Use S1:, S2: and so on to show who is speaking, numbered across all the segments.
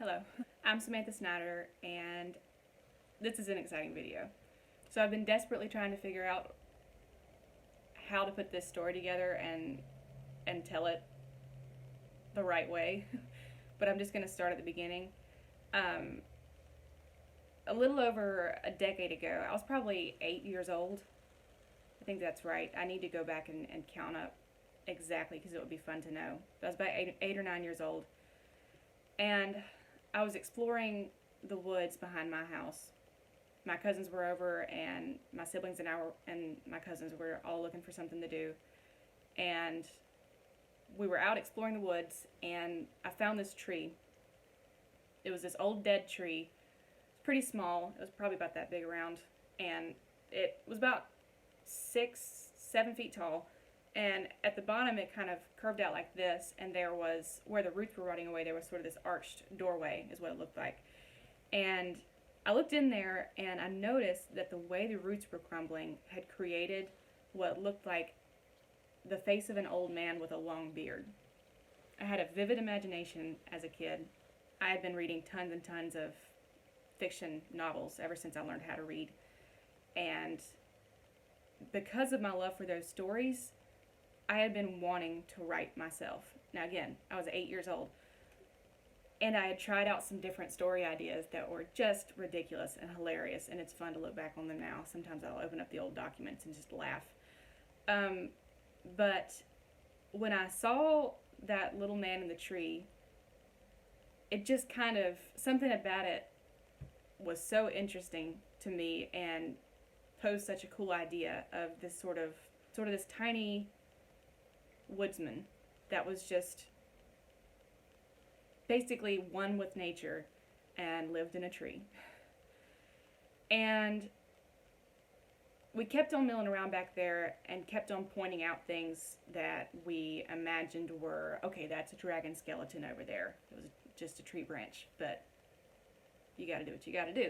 S1: Hello, I'm Samantha Snyder, and this is an exciting video. So I've been desperately trying to figure out how to put this story together and tell it the right way, but I'm just going to start at the beginning. Um, a little over a decade ago, I was probably 8 years old. I think that's right. I need to go back and count up exactly because it would be fun to know. But I was about eight or 9 years old, and I was exploring the woods behind my house. My cousins were over, and my siblings and my cousins were all looking for something to do. And we were out exploring the woods, and I found this tree. It was this old dead tree. It's pretty small. It was probably about that big around, and it was about 6, 7 feet tall. And at the bottom, it kind of curved out like this, and there was, where the roots were rotting away, there was sort of this arched doorway, is what it looked like. And I looked in there, and I noticed that the way the roots were crumbling had created what looked like the face of an old man with a long beard. I had a vivid imagination as a kid. I had been reading tons and tons of fiction novels ever since I learned how to read. And because of my love for those stories, I had been wanting to write myself. Now again, I was 8 years old, and I had tried out some different story ideas that were just ridiculous and hilarious, and it's fun to look back on them now. Sometimes I'll open up the old documents and just laugh. But when I saw that little man in the tree, it just kind of, something about it was so interesting to me and posed such a cool idea of this sort of this tiny woodsman that was just basically one with nature and lived in a tree. And we kept on milling around back there and kept on pointing out things that we imagined were, okay, that's a dragon skeleton over there. It was just a tree branch, but you gotta do what you gotta do.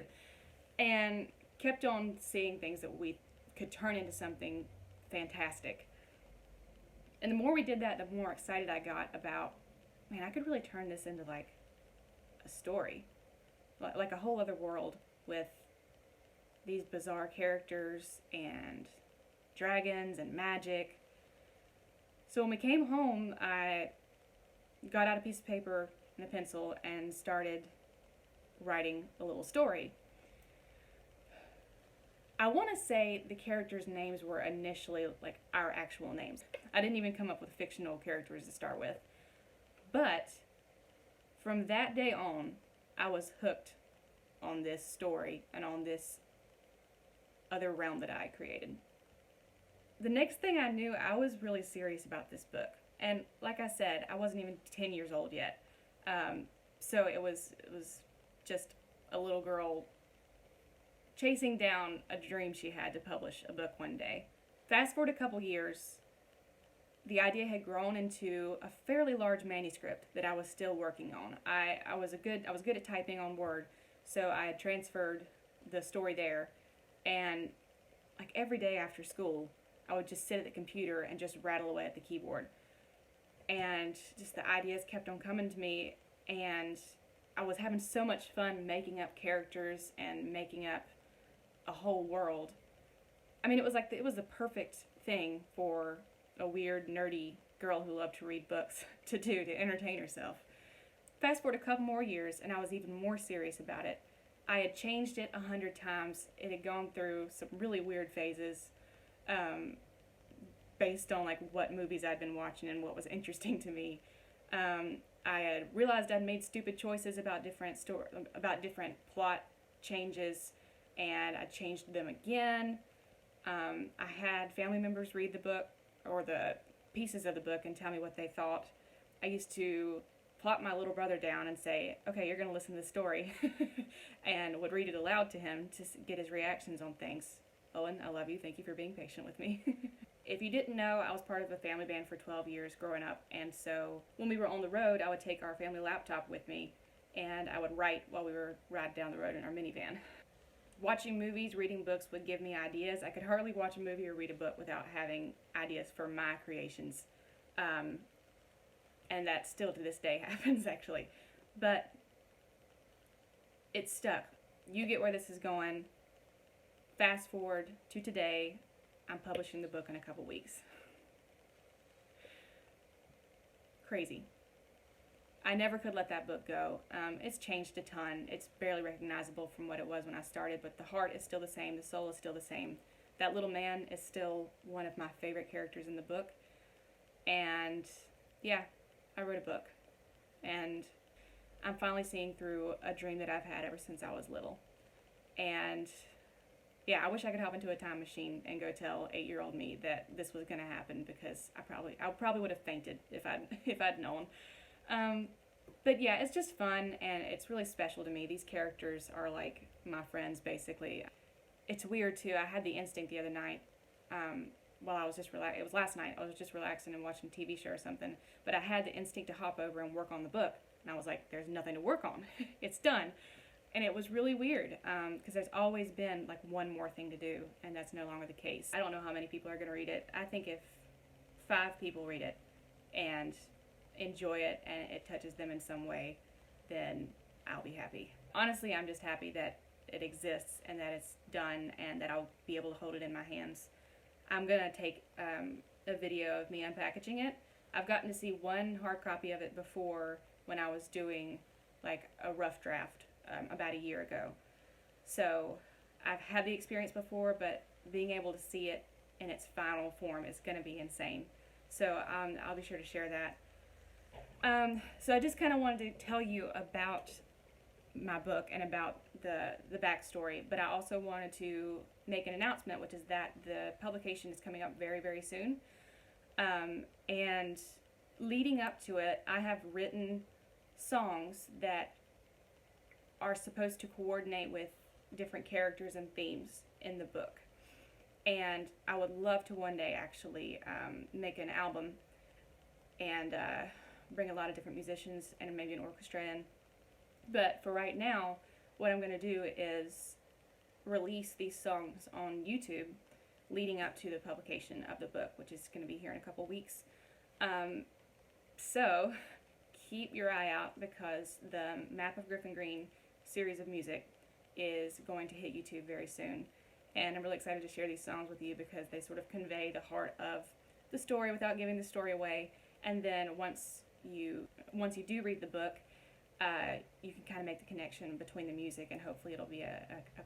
S1: And kept on seeing things that we could turn into something fantastic. And the more we did that, the more excited I got about, man, I could really turn this into like a story, like a whole other world with these bizarre characters and dragons and magic. So when we came home, I got out a piece of paper and a pencil and started writing a little story. I want to say the characters' names were initially like our actual names. I didn't even come up with fictional characters to start with. But from that day on, I was hooked on this story and on this other realm that I created. The next thing I knew, I was really serious about this book. And like I said, I wasn't even 10 years old yet. So it was just a little girl chasing down a dream she had to publish a book one day. Fast forward a couple years, the idea had grown into a fairly large manuscript that I was still working on. I was good at typing on Word, so I had transferred the story there, and like every day after school, I would just sit at the computer and just rattle away at the keyboard. And just the ideas kept on coming to me, and I was having so much fun making up characters and making up a whole world. I mean, it was the perfect thing for a weird, nerdy girl who loved to read books to do to entertain herself. Fast forward a couple more years, and I was even more serious about it. I had changed it 100 times. It had gone through some really weird phases, based on like what movies I'd been watching and what was interesting to me. I had realized I'd made stupid choices about different plot changes, and I changed them again. I had family members read the book or the pieces of the book and tell me what they thought. I used to plop my little brother down and say, okay, you're going to listen to the story, and would read it aloud to him to get his reactions on things. Owen, I love you. Thank you for being patient with me. If you didn't know, I was part of a family band for 12 years growing up, and so when we were on the road, I would take our family laptop with me, and I would write while we were riding down the road in our minivan. Watching movies, reading books would give me ideas. I could hardly watch a movie or read a book without having ideas for my creations. And that still to this day happens, actually. But it's stuck. You get where this is going. Fast forward to today. I'm publishing the book in a couple weeks. Crazy. I never could let that book go. It's changed a ton. It's barely recognizable from what it was when I started, but the heart is still the same. The soul is still the same. That little man is still one of my favorite characters in the book. And yeah, I wrote a book. And I'm finally seeing through a dream that I've had ever since I was little. And yeah, I wish I could hop into a time machine and go tell 8-year-old me that this was going to happen, because I probably would have fainted if I'd known. But yeah, it's just fun, and it's really special to me. These characters are like my friends, basically. It's weird too. I had the instinct the other night, while I was just it was last night. I was just relaxing and watching a TV show or something, but I had the instinct to hop over and work on the book, and I was like, there's nothing to work on. It's done. And it was really weird, because there's always been like one more thing to do, and that's no longer the case. I don't know how many people are going to read it. I think if 5 people read it and enjoy it and it touches them in some way, then I'll be happy. Honestly, I'm just happy that it exists and that it's done and that I'll be able to hold it in my hands. I'm going to take a video of me unpackaging it. I've gotten to see one hard copy of it before, when I was doing like a rough draft about a year ago. So I've had the experience before, but being able to see it in its final form is going to be insane. So I'll be sure to share that. So I just kind of wanted to tell you about my book and about the backstory, but I also wanted to make an announcement, which is that the publication is coming up very, very soon. And leading up to it, I have written songs that are supposed to coordinate with different characters and themes in the book. And I would love to one day actually make an album and bring a lot of different musicians and maybe an orchestra in. But for right now, what I'm going to do is release these songs on YouTube leading up to the publication of the book, which is going to be here in a couple weeks. So keep your eye out, because the Map of Griffyngrein series of music is going to hit YouTube very soon. And I'm really excited to share these songs with you, because they sort of convey the heart of the story without giving the story away. And then once you do read the book, you can kind of make the connection between the music, and hopefully it'll be a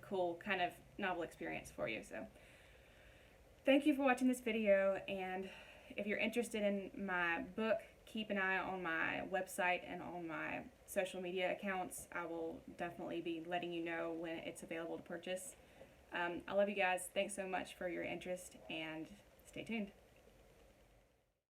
S1: cool kind of novel experience for you. So thank you for watching this video, and if you're interested in my book, keep an eye on my website and on my social media accounts. I will definitely be letting you know when it's available to purchase. I love you guys. Thanks so much for your interest, and stay tuned.